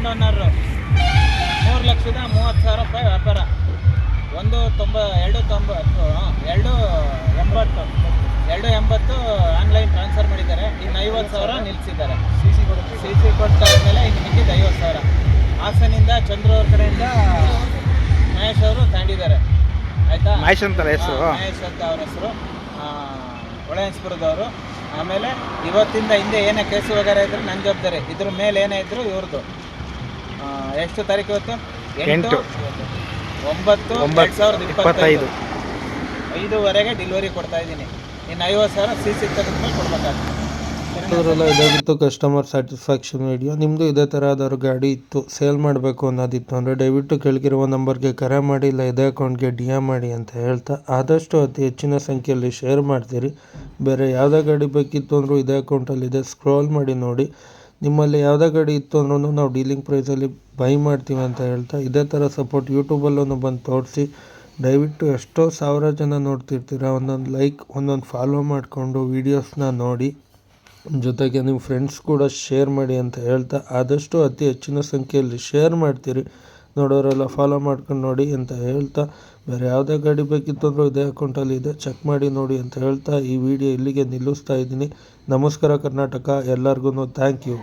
Second owner 3,30,000 ರೂಪಾಯಿ ವ್ಯಾಪಾರ. 280 online transfer ಮಾಡಿದ್ದಾರೆ. ಇನ್ನು 50,000 ನಿಲ್ಲಿಸಿದ್ದಾರೆ. ಸಿ ಸಿ ಕೊಟ್ಟಾದ್ಮೇಲೆ ಇನ್ನು ಮಿಕ್ಕಿದ್ದು 50,000. ಹಾಸನಿಂದ ಚಂದ್ರು ಅವ್ರ ಕಡೆಯಿಂದ ಮಹೇಶ್ ಅವರು ತಗೊಂಡಿದ್ದಾರೆ. ಆಯ್ತಾ, ಮಹೇಶ್ ಅಂತ ಹೆಸರು, ಮಹೇಶ್ ಅಂತ ಅವ್ರ ಹೆಸರು, ಹೊಳೆನ್ಸ್ಪುರದವರು. ಆಮೇಲೆ ಇವತ್ತಿಂದ ಹಿಂದೆ ಏನೇ ಕೇಸು ವಗೇರೆ ಇದ್ರು ನನ್ನ ಜವಾಬ್ದಾರಿ, ಇದ್ರ ಮೇಲೆ ಏನೇ ಇದ್ರು ಇವ್ರದ್ದು. ಎಷ್ಟು ತಾರೀಕು ಇವತ್ತು? 8/9/2025 5ವರೆಗೆ ಡೆಲಿವರಿ ಕೊಡ್ತಾ ಇದ್ದೀನಿ. ಇನ್ನು 50,000 ಸಿ ಸಿ ತೆಗೆದ್ಮೇಲೆ ಕೊಡ್ಬೇಕಾಗ್ತದೆ. ಅದರೆಲ್ಲ ಇದಾಗಿತ್ತು ಕಸ್ಟಮರ್ ಸ್ಯಾಟಿಸ್ಫ್ಯಾಕ್ಷನ್ ವಿಡಿಯೋ. ನಿಮ್ಮದು ಇದೇ ಥರ ಯಾವ್ದಾದ್ರು ಗಾಡಿ ಇತ್ತು, ಸೇಲ್ ಮಾಡಬೇಕು ಅನ್ನೋದಿತ್ತು ಅಂದರೆ ದಯವಿಟ್ಟು ಕೆಳಗಿರುವ ನಂಬರ್ಗೆ ಕರೆ ಮಾಡಿ, ಇಲ್ಲ ಇದೇ ಅಕೌಂಟ್ಗೆ DM ಮಾಡಿ ಅಂತ ಹೇಳ್ತಾ, ಆದಷ್ಟು ಅತಿ ಹೆಚ್ಚಿನ ಸಂಖ್ಯೆಯಲ್ಲಿ ಶೇರ್ ಮಾಡ್ತೀರಿ. ಬೇರೆ ಯಾವುದೇ ಗಾಡಿ ಬೇಕಿತ್ತು ಅಂದರೂ ಇದೇ ಅಕೌಂಟಲ್ಲಿದೆ, ಸ್ಕ್ರೋಲ್ ಮಾಡಿ ನೋಡಿ. ನಿಮ್ಮಲ್ಲಿ ಯಾವುದೇ ಗಾಡಿ ಇತ್ತು ಅಂದ್ರೂ ನಾವು ಡೀಲಿಂಗ್ ಪ್ರೈಸಲ್ಲಿ ಬೈ ಮಾಡ್ತೀವಿ ಅಂತ ಹೇಳ್ತಾ, ಇದೇ ಥರ ಸಪೋರ್ಟ್ ಯೂಟ್ಯೂಬಲ್ಲೂ ಬಂದು ತೋರಿಸಿ. ದಯವಿಟ್ಟು ಎಷ್ಟೋ ಸಾವಿರ ಜನ ನೋಡ್ತಿರ್ತೀರ, ಒಂದೊಂದು ಲೈಕ್ ಒಂದೊಂದು ಫಾಲೋ ಮಾಡಿಕೊಂಡು ವೀಡಿಯೋಸ್ನ ನೋಡಿ, ಜೊತೆಗೆ ನಿಮ್ಮ ಫ್ರೆಂಡ್ಸ್ ಕೂಡ ಶೇರ್ ಮಾಡಿ ಅಂತ ಹೇಳ್ತಾ, ಆದಷ್ಟು ಅತಿ ಹೆಚ್ಚಿನ ಸಂಖ್ಯೆಯಲ್ಲಿ ಶೇರ್ ಮಾಡ್ತೀರಿ. ನೋಡೋರೆಲ್ಲ ಫಾಲೋ ಮಾಡ್ಕೊಂಡು ನೋಡಿ ಅಂತ ಹೇಳ್ತಾ, ಬೇರೆ ಯಾವುದೇ ಗಾಡಿ ಬೇಕಿತ್ತು ಅಂದರೂ ಇದೇ ಅಕೌಂಟಲ್ಲಿ ಇದೆ, ಚೆಕ್ ಮಾಡಿ ನೋಡಿ ಅಂತ ಹೇಳ್ತಾ ಈ ವಿಡಿಯೋ ಇಲ್ಲಿಗೆ ನಿಲ್ಲಿಸ್ತಾ ಇದ್ದೀನಿ. ನಮಸ್ಕಾರ ಕರ್ನಾಟಕ, ಎಲ್ಲರಿಗೂ ಥ್ಯಾಂಕ್ ಯು.